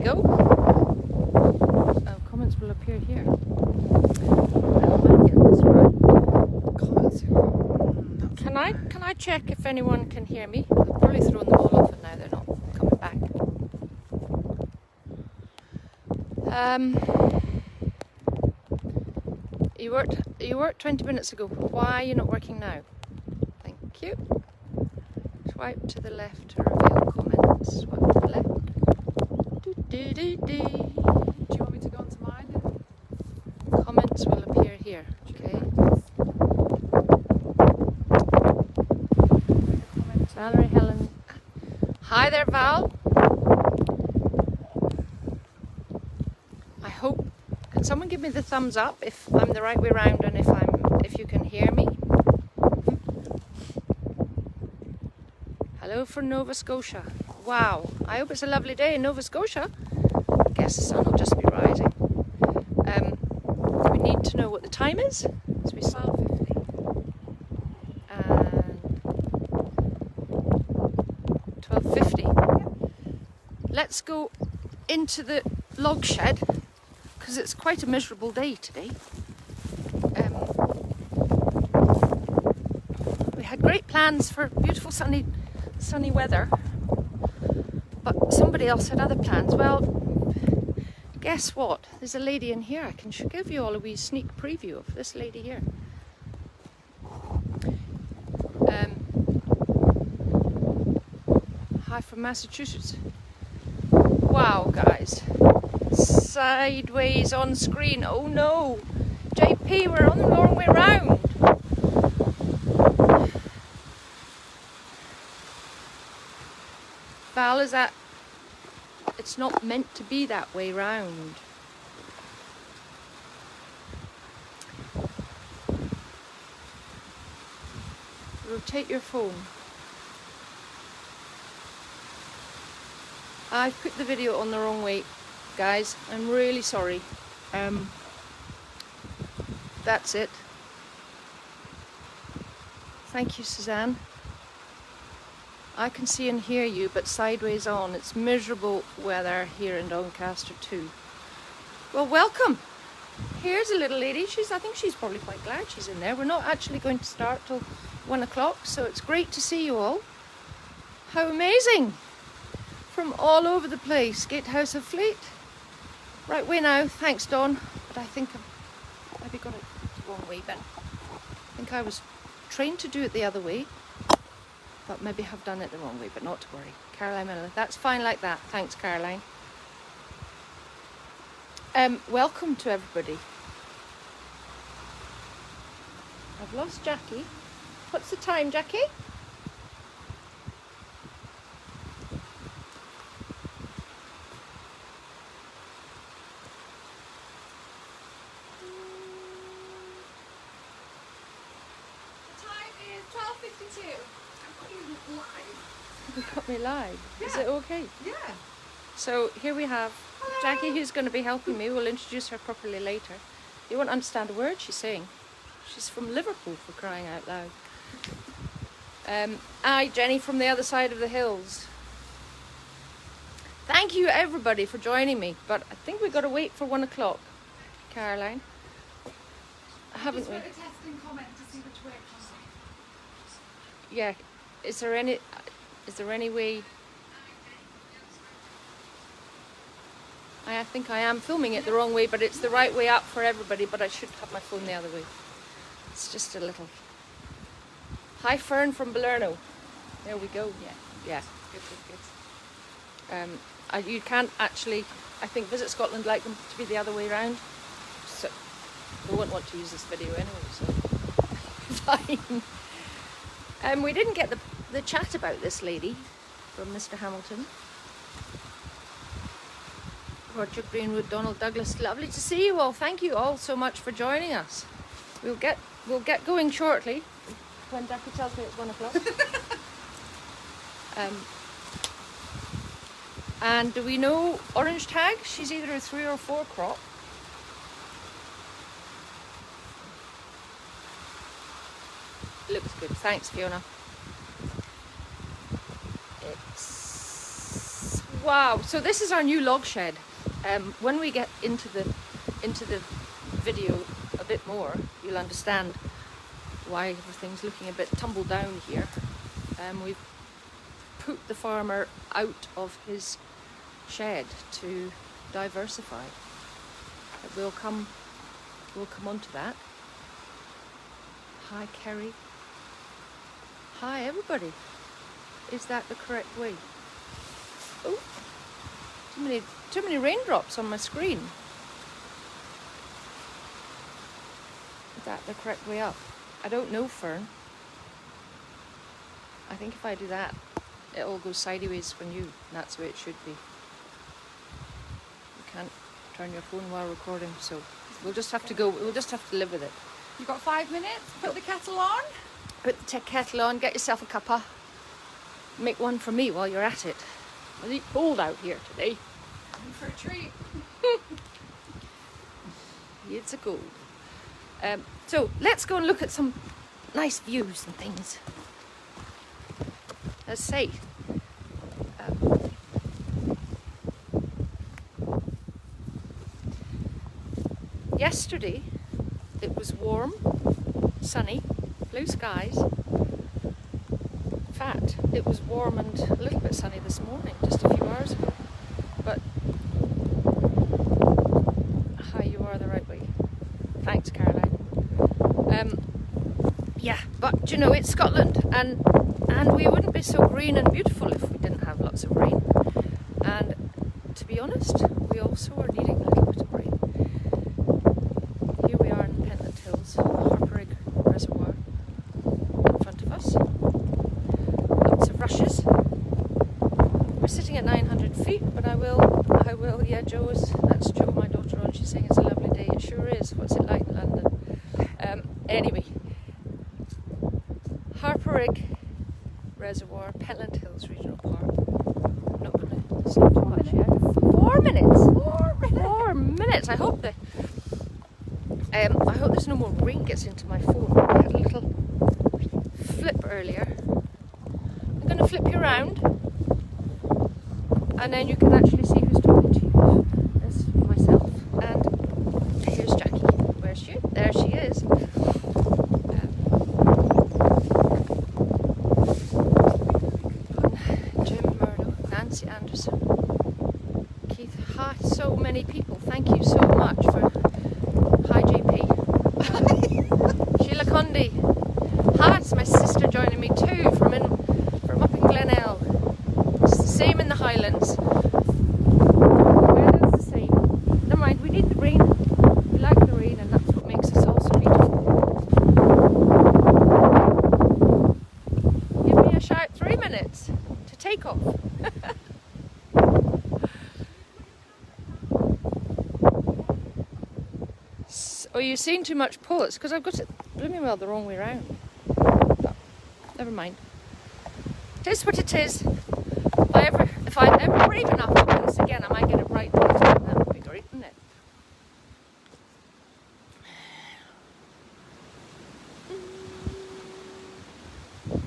go. Comments will appear here. I might get this right. Comments. Can I check if anyone can hear me? I've probably thrown them all off and now they're not coming back. You worked 20 minutes ago. Why are you not working now? Thank you. Swipe to the left to reveal comments. Swipe to the left. Do you want me to go onto mine? Comments will appear here. Okay. Valerie, Helen. Hi there, Val. I hope. Can someone give me the thumbs up if I'm the right way round and if you can hear me? Hello from Nova Scotia. Wow. I hope it's a lovely day in Nova Scotia. I guess the sun will just be rising. We need to know what the time is. So we 12:50. And 12:50. Yep. Let's go into the log shed because it's quite a miserable day today. We had great plans for beautiful sunny weather, but somebody else had other plans. Well, guess what? There's a lady in here. I can give you all a wee sneak preview of this lady here. Hi from Massachusetts. Wow, guys. Sideways on screen. Oh no. JP, we're on the wrong way round. Val, is that... It's not meant to be that way round. Rotate your phone. I've put the video on the wrong way, guys. I'm really sorry. That's it. Thank you, Suzanne. I can see and hear you, but sideways on. It's miserable weather here in Doncaster too. Well, welcome. Here's a little lady. I think she's probably quite glad she's in there. We're not actually going to start till 1 o'clock, so it's great to see you all. How amazing! From all over the place. Gatehouse of Fleet. Right way now. Thanks, Dawn. But I think I've maybe got it the wrong way, Ben. I think I was trained to do it the other way. But maybe have done it the wrong way, but not to worry. Caroline Miller, that's fine like that. Thanks, Caroline. Welcome to everybody. I've lost Jackie. What's the time, Jackie? The time is 12:52. You got me live. Yeah. Is it okay? Yeah. So here we have Hello. Jackie, who's going to be helping me. We'll introduce her properly later. You won't understand a word she's saying. She's from Liverpool, for crying out loud. Hi, Jenny from the other side of the hills. Thank you, everybody, for joining me. But I think we've got to wait for 1 o'clock, Caroline. Haven't Just we? put a testing comment to see which way it comes out. Yeah. Is there any way? I think I am filming it the wrong way, but it's the right way up for everybody, but I should have my phone the other way. It's just a little... Hi, Fern from Balerno. There we go. Yeah. Good. You can't actually, I think Visit Scotland like them to be the other way round. So they won't want to use this video anyway, so fine. We didn't get the chat about this lady from Mr. Hamilton. Roger Greenwood, Donald Douglas, lovely to see you all. Thank you all so much for joining us. We'll get going shortly when Jackie tells me it's 1 o'clock. And do we know Orange Tag? She's either a 3 or 4 crop. Looks good. Thanks, Fiona. It's Wow, so this is our new log shed. When we get into the video a bit more, you'll understand why everything's looking a bit tumbled down here. We've put the farmer out of his shed to diversify. We'll come on to that. Hi Kerry. Hi everybody. Is that the correct way? Oh, too many raindrops on my screen. Is that the correct way up? I don't know, Fern. I think if I do that, it all goes sideways for you, and that's the way it should be. You can't turn your phone while recording, so we'll just have to live with it. You've got 5 minutes. Put the kettle on. Put the kettle on, get yourself a cuppa. Make one for me while you're at it. It's cold out here today. In for a treat. It's a cold. So let's go and look at some nice views and things. Let's say, yesterday it was warm, sunny, blue skies. In fact, it was warm and a little bit sunny this morning, just a few hours ago. But hi, you are the right way. Thanks, Caroline. Yeah, but you know, it's Scotland, and we wouldn't be so green and beautiful if we didn't have lots of rain. And to be honest, we also are needing a little bit of rain. Here we are in Pentland Hills, Harperig Reservoir in front of us. Lots of rushes. We're sitting at 900 feet, but I will, yeah, that's Jo, my daughter, on. She's saying it's a lovely day. It sure is. What's it like in London? Anyway, Harperig Reservoir, Pentland Hills Regional Park. I'm not going to stop too much yet. 4 minutes. 4 minutes. 4 minutes. I hope there's no more rain gets into my phone. I had a little flip earlier. I'm going to flip you around, and then you can actually see who's talking to you. There's myself, and here's Jackie. Where's she? There she is. Anderson, Keith, hi, so many people. Thank you so much for. Hi, JP. Sheila Condi. Hi, it's my sister joining me too from up in Glenelg. It's the same in the Highlands. Where is the same? Never mind. We need the rain. We like the rain, and that's what makes us all so beautiful. Give me a shout. 3 minutes to take off. Oh, you've seen too much pull. It's because I've got it blooming well the wrong way around. But never mind. It is what it is. If I'm ever brave enough to do this again, I might get it right. That would be great, wouldn't it?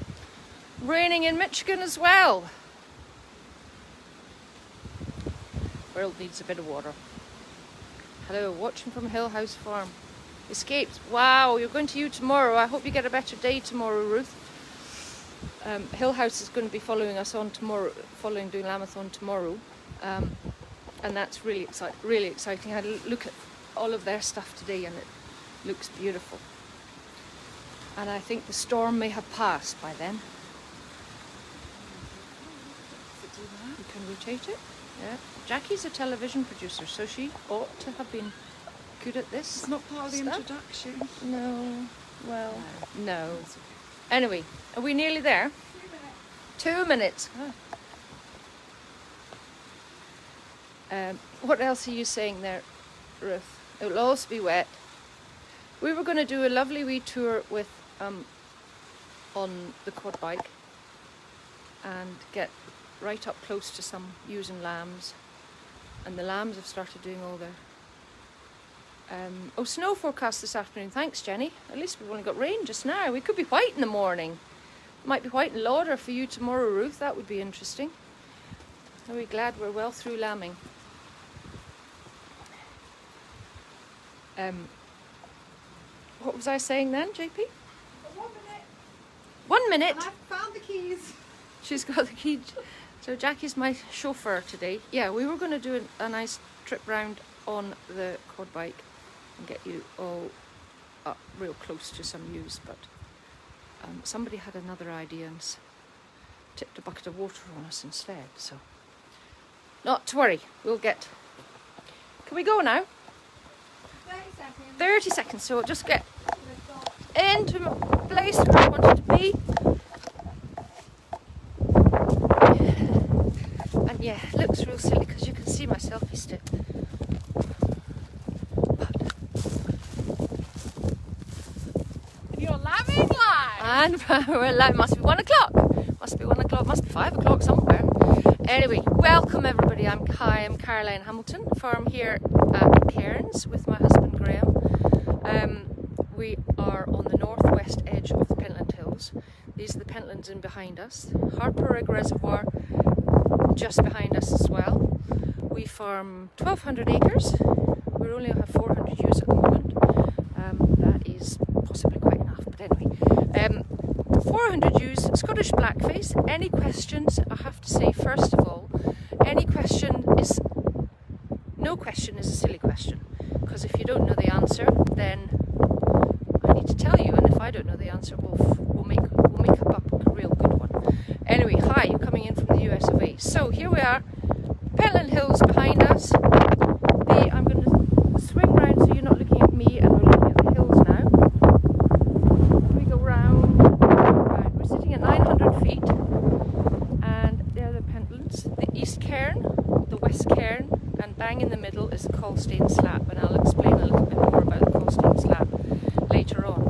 Raining in Michigan as well. World needs a bit of water. Hello, watching from Hill House Farm. Escaped. Wow, you're going to you tomorrow. I hope you get a better day tomorrow, Ruth. Hill House is going to be following us on tomorrow, doing Lambathon tomorrow. And that's really exciting. I had a look at all of their stuff today and it looks beautiful. And I think the storm may have passed by then. You can rotate it. Yeah. Jackie's a television producer, so she ought to have been good at this. It's not part of the stuff. introduction. No. Well, no. Okay. Anyway, are we nearly there? 2 minutes. Oh. What else are you saying there, Ruth? It will also be wet. We were going to do a lovely wee tour with on the quad bike and get right up close to some ewes and lambs, and the lambs have started doing all their snow forecast this afternoon. Thanks, Jenny. At least we've only got rain just now. We could be white in the morning. Might be white in Lauder for you tomorrow, Ruth. That would be interesting. Are we glad we're well through lambing? What was I saying then, JP? 1 minute. 1 minute. And I've found the keys. She's got the key. So Jackie's my chauffeur today. Yeah, we were going to do a nice trip round on the quad bike and get you all up real close to some views, but somebody had another idea and tipped a bucket of water on us instead. So not to worry, we'll get. Can we go now? 30 seconds. 30 seconds. So just get into my place where I wanted to be. And yeah, it looks real silly because you can see my selfie stick. You're lambing live. And we're live. Must be 1 o'clock. Must be 1 o'clock. Must be 5 o'clock somewhere. Anyway, welcome everybody. I'm Caroline Hamilton, farm here at Cairns with my husband Graham. We are on the northwest edge of the Pentland Hills. These are the Pentlands in behind us. Harperigg Reservoir just behind us as well. We farm 1,200 acres. We only have 400 ewes at the moment. That is possibly quite enough, but anyway. 400 ewes, Scottish blackface. Any questions? I have to say, first of all, no question is a silly question, because if you don't know the answer, then I need to tell you, and if I don't know the answer, we'll make up a real good one. Anyway, hi, you're coming in from the US of A. So here we are, Pentland Hills behind us. I'm going to swing round so you're not looking at me and we're looking at the hills now. We go round. We're sitting at 900 feet, and there are the Pentlands, the East Cairn, the West Cairn, and bang in the middle is the Colstain Slap, and I'll explain a little bit more about the Colstain Slap later on.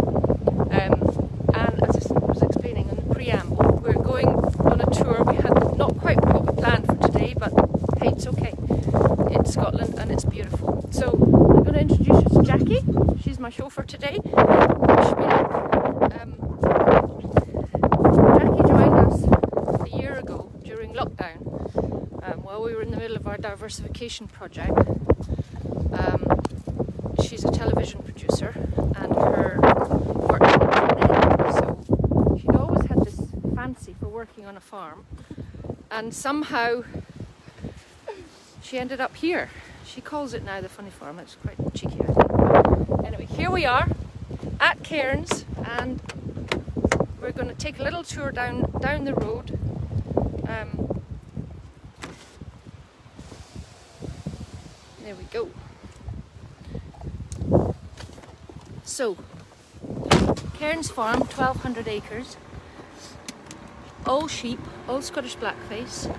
And as I was explaining in the preamble, we're going on a tour. We had not quite what we planned for today, but hey, it's okay. It's Scotland and it's beautiful. So I'm going to introduce you to Jackie. She's my chauffeur today. Wish me luck. Jackie joined us a year ago during lockdown while we were in the middle of our diversification project. She's a television producer, and her work so she'd always had this fancy for working on a farm, and somehow she ended up here. She calls it now the funny farm. It's quite cheeky, I think. Anyway, here we are at Cairns, and we're going to take a little tour down the road. There we go. So, Cairns Farm, 1,200 acres, all sheep, all Scottish blackface,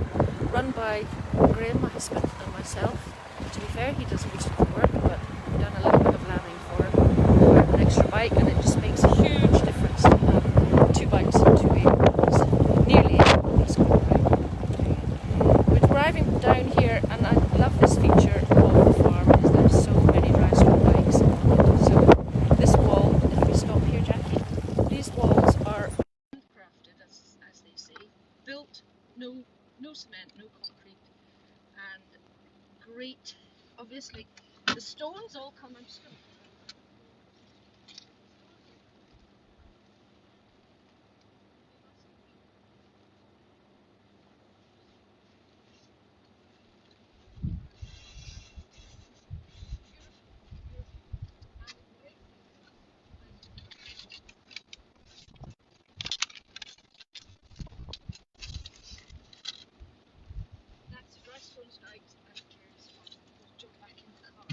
run by Graham, my husband, and myself. To be fair, he does most of the work, but we've done a little bit of lambing for him. We have an extra bike, and it just makes a huge difference to have 2 bikes and 2 vehicles. Nearly everybody's got a bike. We're driving down here, and I love this feature of the farm, is there's so many restaurant bikes. So this wall, if we stop here, Jackie, these walls are handcrafted, as they say, built, no cement, no concrete, and great. Obviously, the stones all come. I'm just going to. That's Restaurant Night at Cairns Farm. We'll jump back in the car.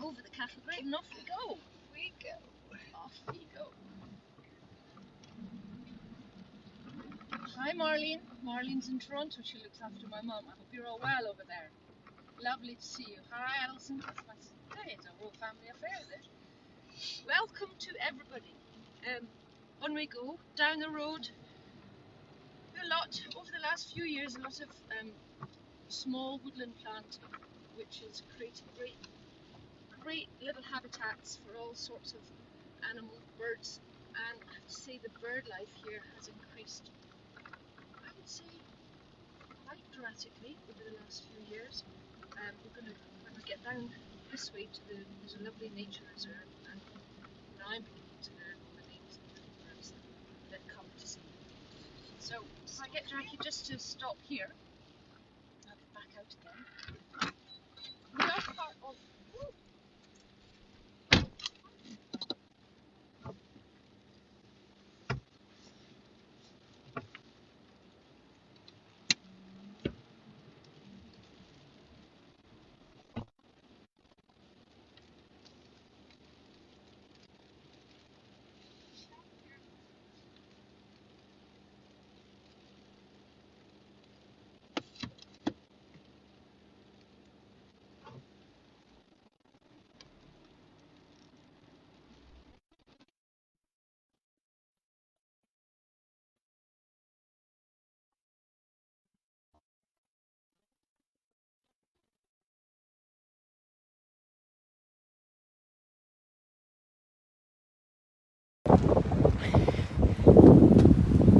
Over the cattle grade, and off we go. Off we go. Hi Marlene. Marlene's in Toronto. She looks after my mum. I hope you're all well over there. Lovely to see you. Hi Alison. Hey, it's a whole family affair there. Welcome to everybody. On we go down the road. A lot over the last few years. A lot of small woodland plant, which is creating great little habitats for all sorts of animals, birds, and I have to say the bird life here has increased, I would say, dramatically over the last few years. We're going to, when we get down this way to there's a lovely nature reserve, and now I'm beginning to learn all the names of the birds that come to see. So if I get Jackie just to stop here, I'll be back out again. We are part of.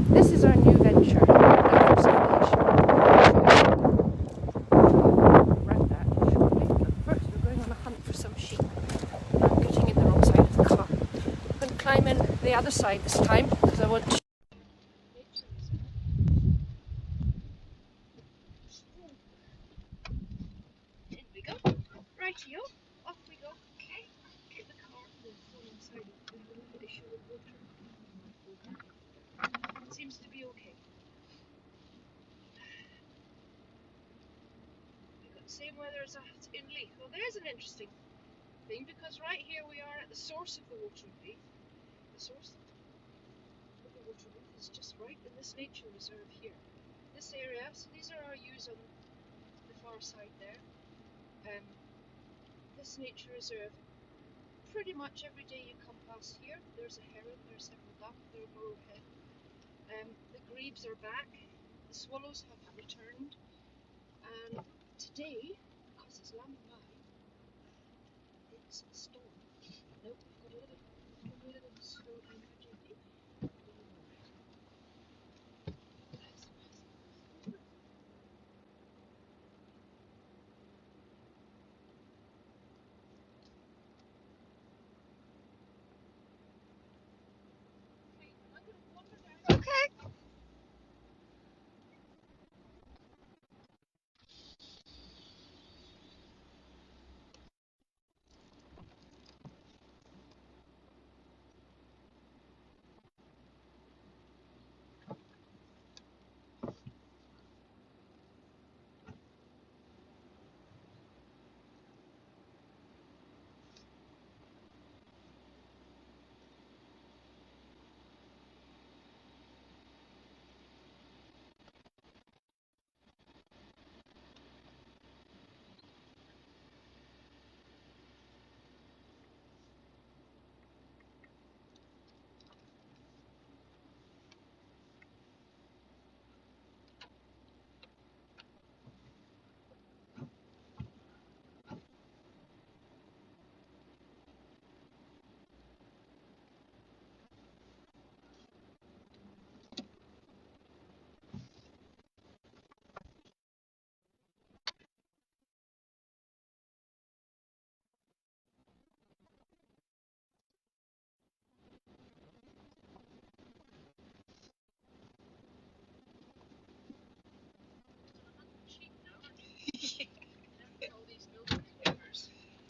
This is our new venture, diversification. Around that shortly, but first we're going on a hunt for some sheep. I'm getting in the wrong side of the car. I'm going to climb in the other side this time because I want to. In we go. Rightio, off we go. Okay, get the car and then fall inside it. There's a little issue with water. It seems to be okay. We've got the same weather as in Leith. Well, there's an interesting thing because right here we are at the source of the water in Leith. The source of the water in Leith is just right in this nature reserve here. This area, so these are our ewes on the far side there. This nature reserve, pretty much every day you come past here, there's a heron, there's several duck, there are more overhead. The grebes are back, the swallows have returned, and today, because it's Lambathon, it's a storm. Nope, we've got a little snow down here, JP. Okay.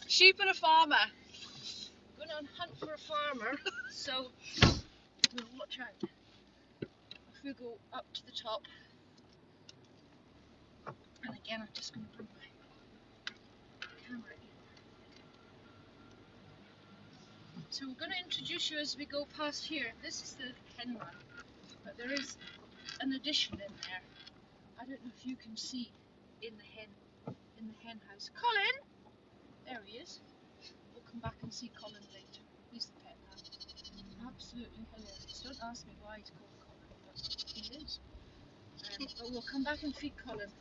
Sheep and a farmer. Going on hunt for a farmer, so we'll watch out. If we go up to the top, and again I'm just going to bring my camera in. So we're going to introduce you as we go past here. This is the hen run, but there is an addition in there. I don't know if you can see in the hen house. Colin! There he is. We'll come back and see Colin later. He's the pet now. Absolutely hilarious. Don't ask me why he's called Colin, but he is. But we'll come back and feed Colin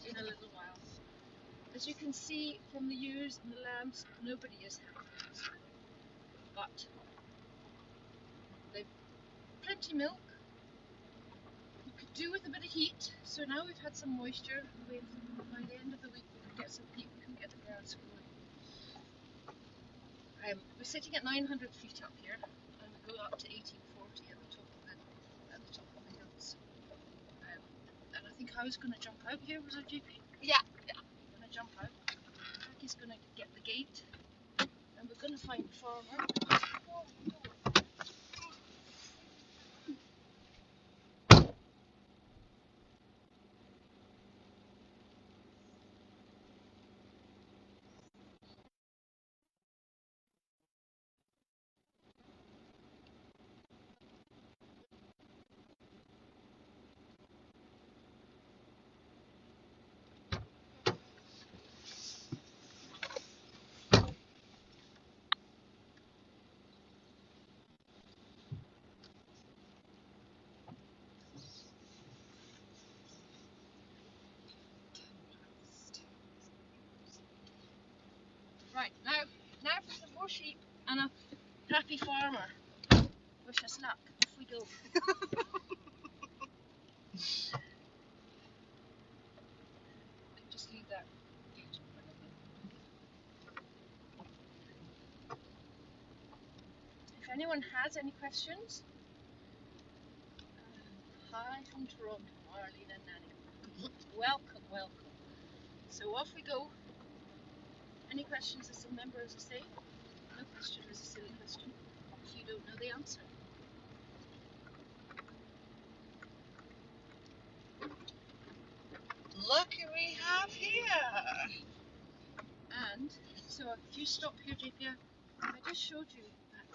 in a little while. As you can see from the ewes and the lambs, nobody is happy. But they've plenty milk. You can do with a bit of heat. So now we've had some moisture. By the end of the week we can get some heat. We can get the grass growing. We're sitting at 900 feet up here, and we go up to 1840 at the top of the hills. And I think I was going to jump out here. Was it, JP? Yeah. I'm going to jump out. Jackie's going to get the gate, and we're going to find the farmer. Right, now for some more sheep and a happy farmer. Wish us luck. Off we go. Just leave that gate open. If anyone has any questions, hi from Toronto, Arlene and Nanny. Welcome, welcome. So off we go. Any questions as a member, as I say? No question is a silly question if you don't know the answer. Look who we have here. And so if you stop here, JP, I just showed you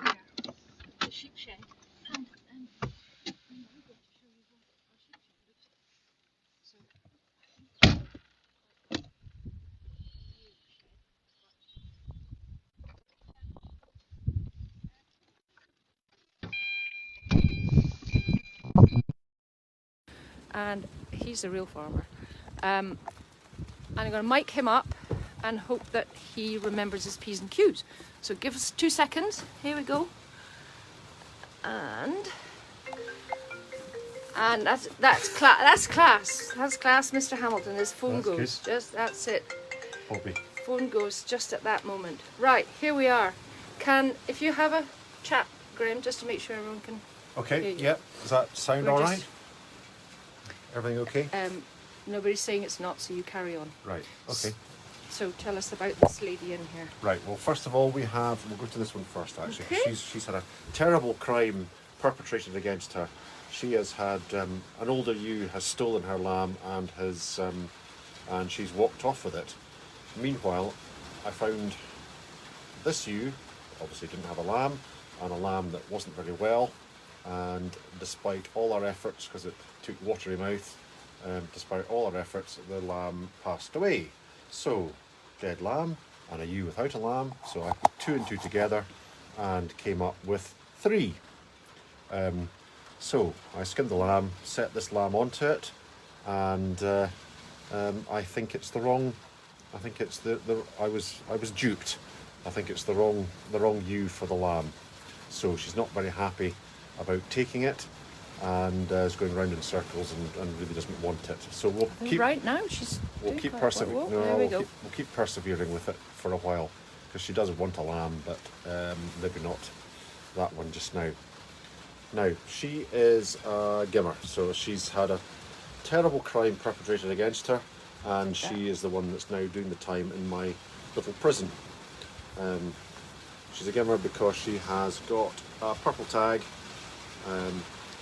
back there, the sheep shed. And I'm going to show you what our sheep shed looks like. So and he's a real farmer. And I'm going to mic him up and hope that he remembers his P's and Q's. So give us 2 seconds. Here we go. And that's class. That's class, Mr. Hamilton. His phone That's goes. good. Just that's it. Hobby. Phone goes just at that moment. Right, here we are. If you have a chat, Graham, just to make sure everyone can. Okay, hear you. yeah. Does that sound We're alright? just- Everything okay? Nobody's saying it's not, so you carry on. Right, okay. So tell us about this lady in here. Right, well, first of all, we'll go to this one first, actually. Okay. She's had a terrible crime perpetrated against her. She has had, an older ewe has stolen her lamb and and she's walked off with it. Meanwhile, I found this ewe obviously didn't have a lamb, and a lamb that wasn't very well, and despite all our efforts, because it took watery mouth, despite all our efforts, the lamb passed away. So, dead lamb and a ewe without a lamb, so I put 2 and 2 together and came up with 3. So I skinned the lamb, set this lamb onto it, and I think it's the wrong. I think it's I was duped. I think it's the wrong ewe for the lamb. So she's not very happy about taking it, and is going round in circles and really doesn't want it. So we'll keep Right now, she's. we'll doing keep quite persevering. well. There we go. We'll keep persevering with it for a while, because she does want a lamb, but maybe not that one just now. Now, she is a gimmer, so she's had a terrible crime perpetrated against her, and she is the one that's now doing the time in my little prison. She's a gimmer because she has got a purple tag.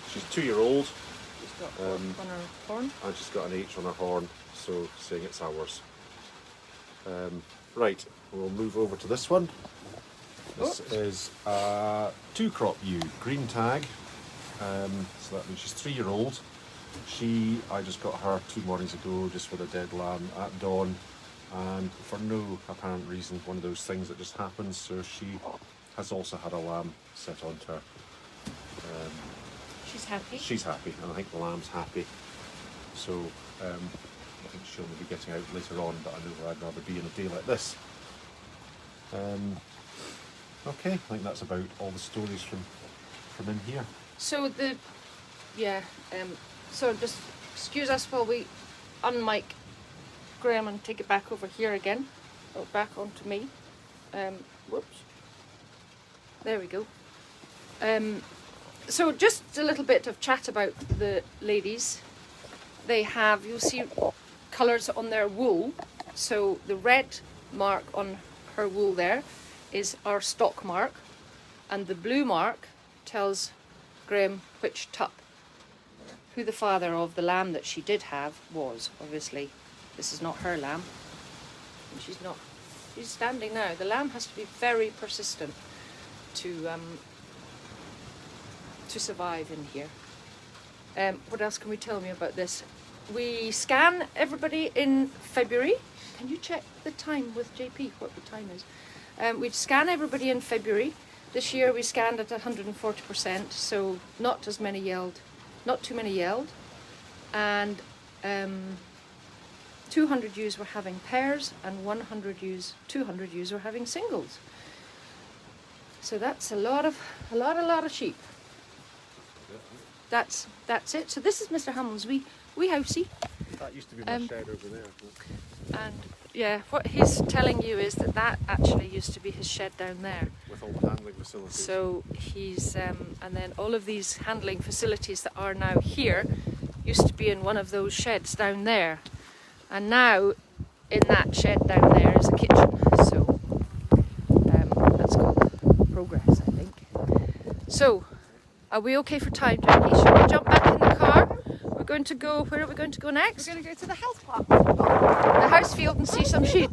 She's 2-year-old, She's got on her horn. and she's got an H on her horn, so saying it's ours. Right, we'll move over to this one. This is a 2-crop ewe, green tag. So that means she's 3-year-old. I just got her 2 mornings ago, just with a dead lamb at dawn, and for no apparent reason, one of those things that just happens. So she has also had a lamb set onto her. She's happy. She's happy, and I think the lamb's happy. So I think she'll be getting out later on, but I know where I'd rather be in a day like this. Okay, I think that's about all the stories from in here. So So just excuse us while we unmic Graham and take it back over here again. Or back onto me. Whoops. There we go. So just a little bit of chat about the ladies. They have, you'll see colours on their wool. So the red mark on her wool there is our stock mark, and the blue mark tells Graham which tup, who the father of the lamb that she did have was. Obviously this is not her lamb, and she's standing now. The lamb has to be very persistent to survive in here. What else can we tell me about this? We scan everybody in February. Can you check the time with JP, what the time is? We scan everybody in February. This year we scanned at 140%, so not too many yelled. And 200 ewes were having pairs, and 200 ewes were having singles. So that's a lot of sheep. That's it. So this is Mr. Hamill's wee housey. That used to be my shed over there. And yeah, what he's telling you is that actually used to be his shed down there. With all the handling facilities. So he's, and then all of these handling facilities that are now here used to be in one of those sheds down there. And now in that shed down there is a kitchen. So that's called progress, I think. So, are we okay for time, Jackie? Should we jump back in the car? We're going to go, where are we going to go next? We're going to go to the house park. The house field and see some sheep.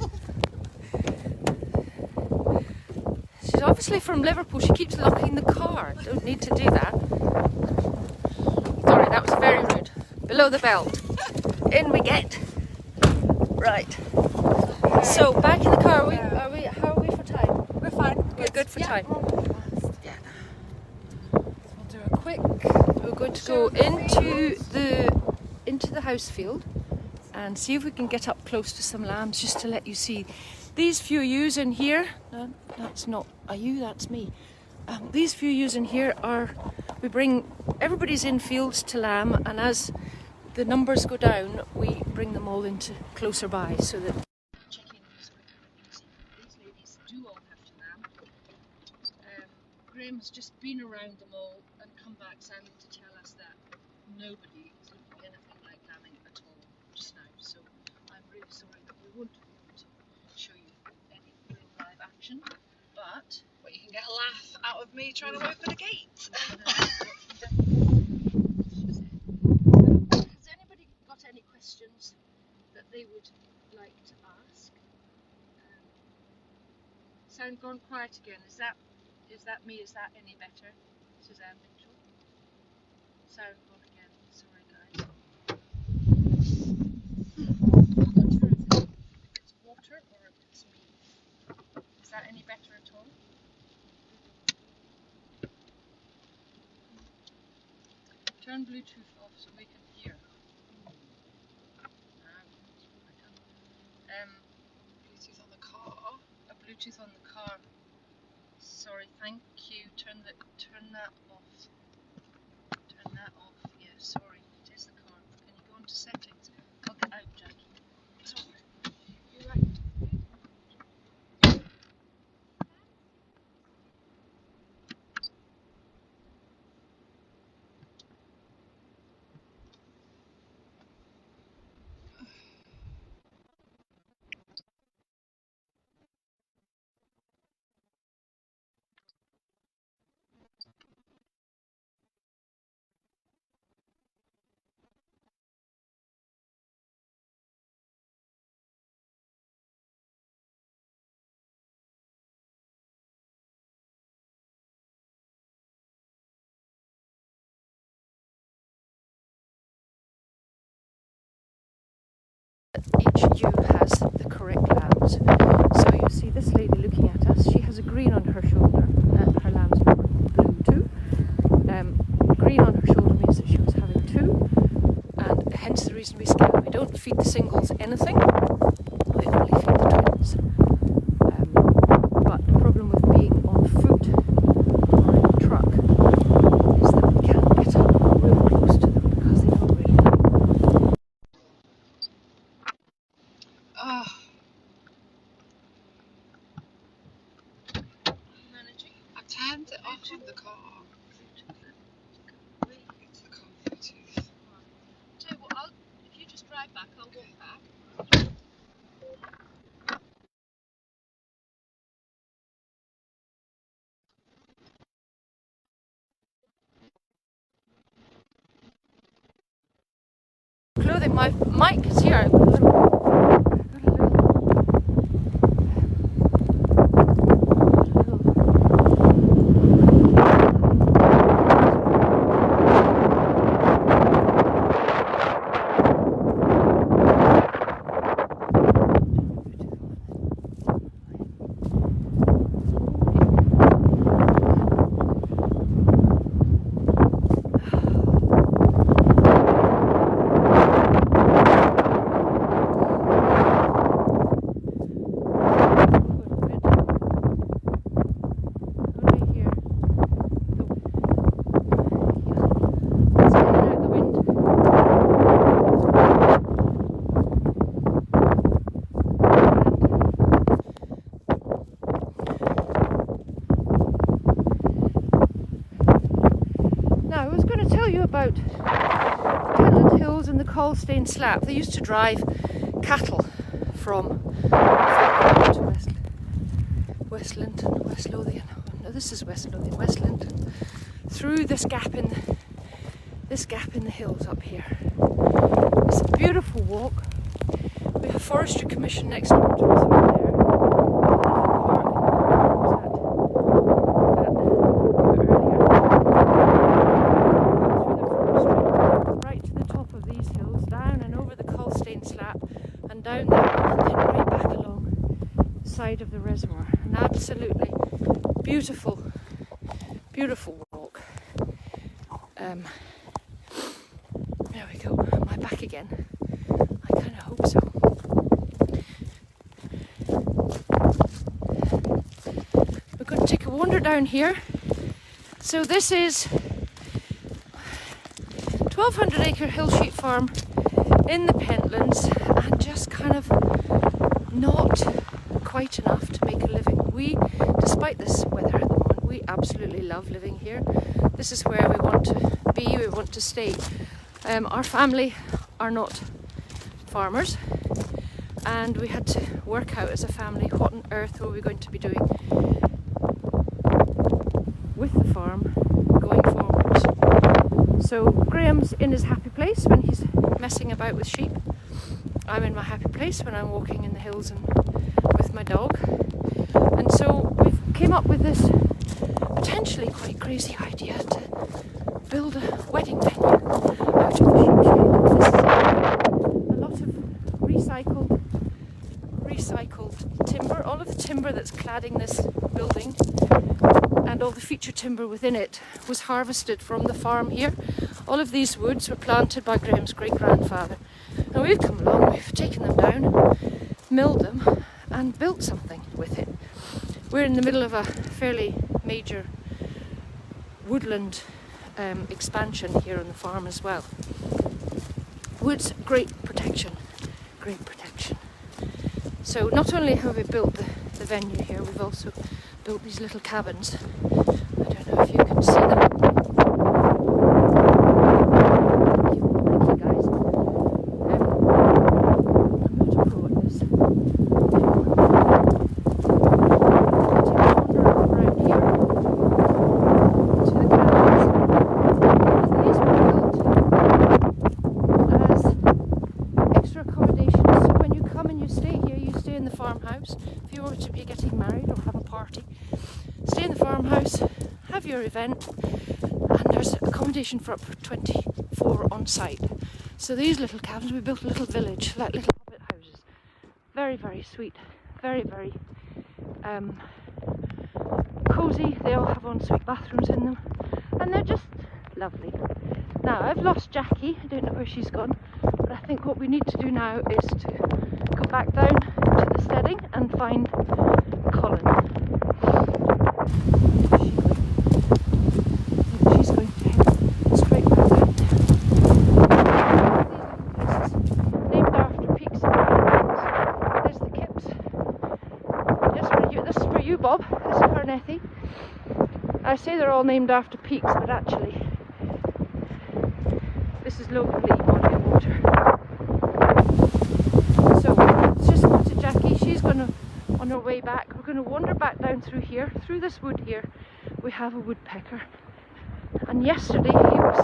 She's obviously from Liverpool. She keeps locking the car. Don't need to do that. Sorry, that was very rude. Below the belt. In we get. Right. So back in the car. How are we for time? We're fine. We're good for time. Yeah. We'll do a quick. We're going to go into the house field and see if we can get up close to some lambs, just to let you see these few ewes in here. No, that's not a ewe, that's me. These few ewes in here everybody's in fields to lamb, and as the numbers go down, we bring them all into closer by, so that these ladies do all have to lamb. Graham's just been around them all and come back sadly to tell us that nobody is looking anything like lambing at all just now. So I'm really sorry that we won't be able to show you any real live action, but you can get a laugh out of me trying to open a gate. Has anybody got any questions that they would like to ask? Sound gone quiet again. Is that me? Is that any better? Suzanne Mitchell? Sound gone again. Sorry guys. I'm not sure if it's water or if it's me. Is that any better at all? Turn Bluetooth off so we can hear. Bluetooth on the car. A Bluetooth on the car. Sorry, thank you. Turn that off. Turn that off. Yeah, sorry. It is the car. Can you go into settings? I'll get out, Jackie. Sorry. You're right. Each ewe has the correct lambs. So you see this lady looking at us. She has a green on her shoulder. Her lambs were blue too. Green on her shoulder means that she was having two, and hence the reason we scan. We don't feed the singles anything. We only feed the twins. But the problem with being on foot or in a truck is that we can't get up real close to them because they don't really Oh, Managing. I turned it off on the car. It's the car Bluetooth. Tell you what, if you just drive back, I'll walk back. Clothing, my mic is here. I've got a about Pentland Hills and the Colstain Slap. They used to drive cattle from to West Linton, West Lothian. Oh, no, this is West Lothian, West Linton, through this gap in the hills up here. It's a beautiful walk. We have Forestry Commission next door to us over there. Down there and then right back along the side of the reservoir. An absolutely beautiful, beautiful walk. There we go. Am I back again? I kind of hope so. We're going to take a wander down here. So this is 1,200 acre hill sheep farm in the Pentlands, and just kind of not quite enough to make a living. We, despite this weather at the moment, we absolutely love living here. This is where we want to be, we want to stay. Our family are not farmers, and we had to work out as a family what on earth were we going to be doing with the farm going forwards. So Graham's in his happy place when he's messing about with sheep. I'm in my happy place when I'm walking in the hills and with my dog. And so we came up with this potentially quite crazy idea to build a wedding venue out of the sheep shed. This is a lot of recycled timber. All of the timber that's cladding this building and all the feature timber within it was harvested from the farm here. All of these woods were planted by Graham's great-grandfather. Now we've come along, we've taken them down, milled them and built something with it. We're in the middle of a fairly major woodland expansion here on the farm as well. Woods, great protection, great protection. So not only have we built the venue here, we've also built these little cabins. I don't know if you can see them. Your event, and there's accommodation for up to 24 on site. So these little cabins, we built a little village, like little hobbit houses. Very, very sweet, very, very cosy. They all have ensuite bathrooms in them, and they're just lovely. Now I've lost Jackie, I don't know where she's gone, but I think what we need to do now is to go back down to the steading and find Colin. Methy. I say they're all named after peaks, but actually this is locally body of water. So it's just spotted Jackie. She's gonna, on her way back, we're gonna wander back down through here, through this wood here. We have a woodpecker, and yesterday he was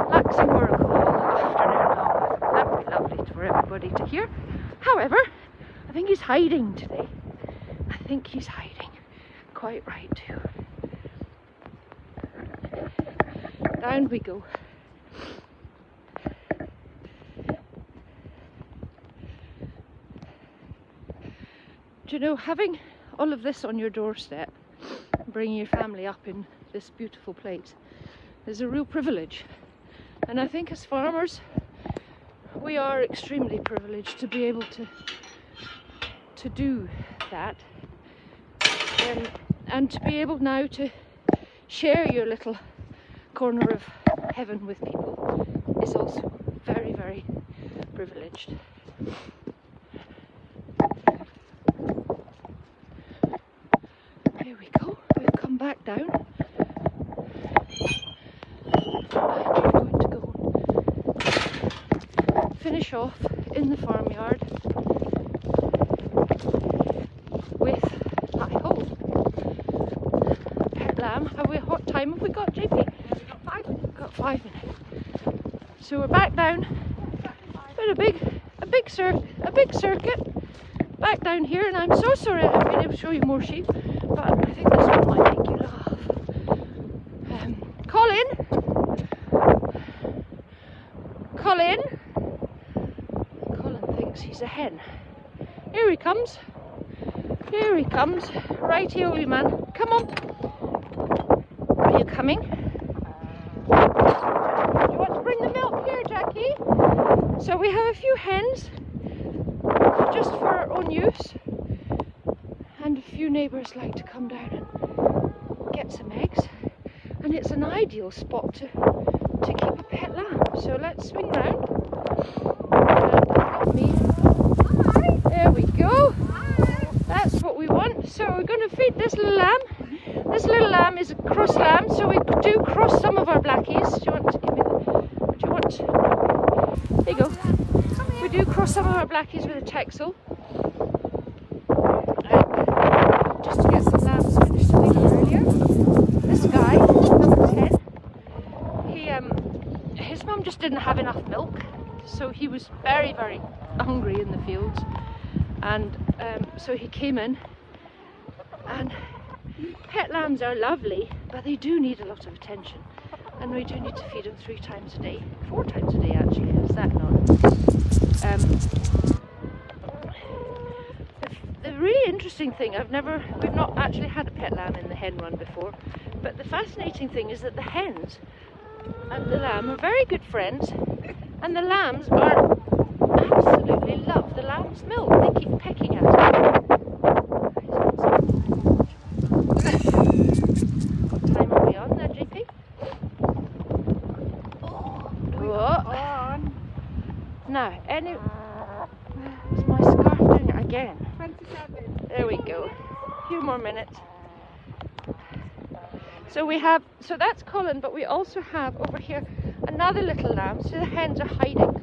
laxing Miracle all afternoon long. That would be lovely for everybody to hear. However, I think he's hiding today. I think he's hiding. Quite right too. Down we go. Do you know, having all of this on your doorstep, bringing your family up in this beautiful place, is a real privilege. And I think as farmers, we are extremely privileged to be able to do that, and to be able now to share your little corner of heaven with people is also very, very privileged. Here we go, we've come back down. And we're going to go finish off in the farmyard with, I hope, a pet lamb. What time have we got, JP? We've got 5 minutes. So we're back down, been a big circuit back down here, and I'm so sorry I haven't been able to show you more sheep, but I think this one might make you laugh. Colin thinks he's a hen. Here he comes. Right here, wee man. Come on. Are you coming? Do you want to bring the milk here, Jackie? So we have a few hens just for our own use, and a few neighbours like to come down and get some eggs, and it's an ideal spot to keep a pet lamb. So let's swing round. Got me. There we go. That's what we want. So we're going to feed this little lamb. This little lamb is a cross lamb, so we do cross some of our blackies. Do you want to give me the... Do you want... There you go. We do cross some of our blackies with a Texel. Just to get some lambs finished a little earlier. This guy, number 10, his mum just didn't have enough milk, so he was very, very hungry in the fields. And so he came in, and pet lambs are lovely, but they do need a lot of attention, and we do need to feed them 3 times a day, 4 times a day actually. Is that not? The really interesting thing, we've not actually had a pet lamb in the hen run before, but the fascinating thing is that the hens and the lamb are very good friends, and the lambs absolutely love the lamb's milk. They keep pecking at it. What time are we on there, JP? What? Now, is my scarf doing it again? 27. There we go. A few more minutes. So that's Colin, but we also have over here another little lamb. So the hens are hiding.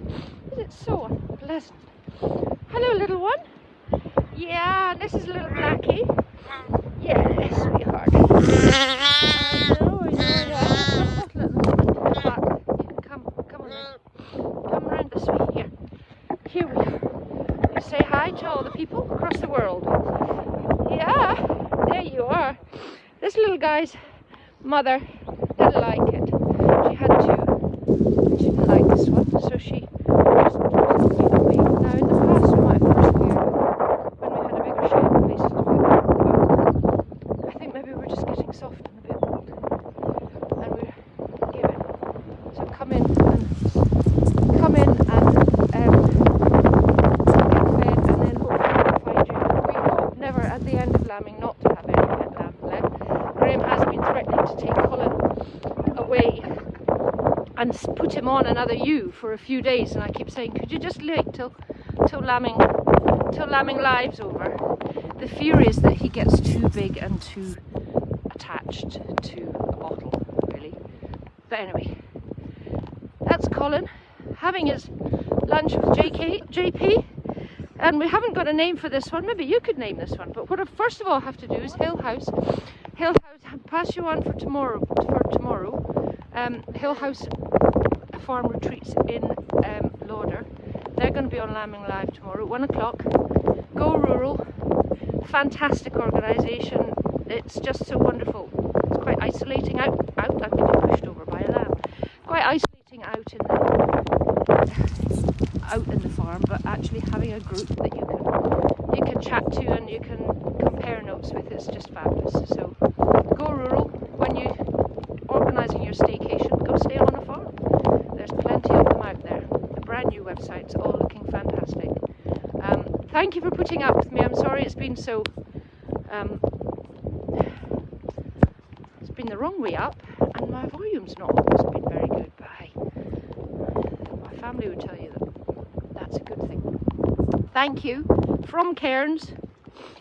It's so unpleasant. Hello, little one. Yeah, this is little Blackie. Yes, sweetheart. I know. Not let them come on then. Come around this way here. Here we go. You say hi to all the people across the world. Yeah, there you are. This little guy's mother didn't like it. She didn't like this one, so she just took it away. Now in the past we might have persevered when we had a bigger shed and places to put them, but I think maybe we're just getting soft and a bit old, and we're giving. So come in and get fed, and then hopefully we'll find you. We hope never at the end of lambing not to have any pet lamb left. Graham has been threatening to take Colin away and put him on another ewe for a few days, and I keep saying, could you just wait till till lambing live's over. The fear is that he gets too big and too attached to a bottle, really. But anyway, that's Colin having his lunch with JP, and we haven't got a name for this one. Maybe you could name this one, but what I first of all have to do is Hill House, pass you on for tomorrow. Hill House farm retreats in Lauder. They're going to be on Lambing Live tomorrow at 1 o'clock. Go Rural, fantastic organisation. It's just so wonderful. It's quite isolating out. I'm getting pushed over by a lamb. Quite isolating out in the farm, but actually having a group that you can chat to and you can compare notes with is just fabulous. So go Rural. When you organising your staycation, go stay on a farm. There's plenty of them out there. The brand new website's all looking fantastic. Thank you for putting up with me. I'm sorry it's been so it's been the wrong way up and my volume's not always been very good, but hey, my family would tell you that that's a good thing. Thank you from Cairns.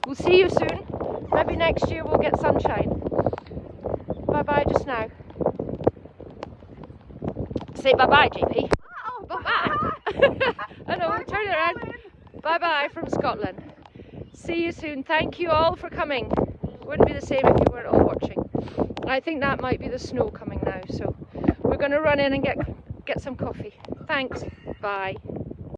We'll see you soon. Maybe next year we'll get sunshine. Bye bye just now. Say bye bye, JP. Oh, Bye bye. I know, we'll turn it around. Bye bye from Scotland. See you soon. Thank you all for coming. Wouldn't be the same if you weren't all watching. I think that might be the snow coming now, so we're going to run in and get some coffee. Thanks. Bye.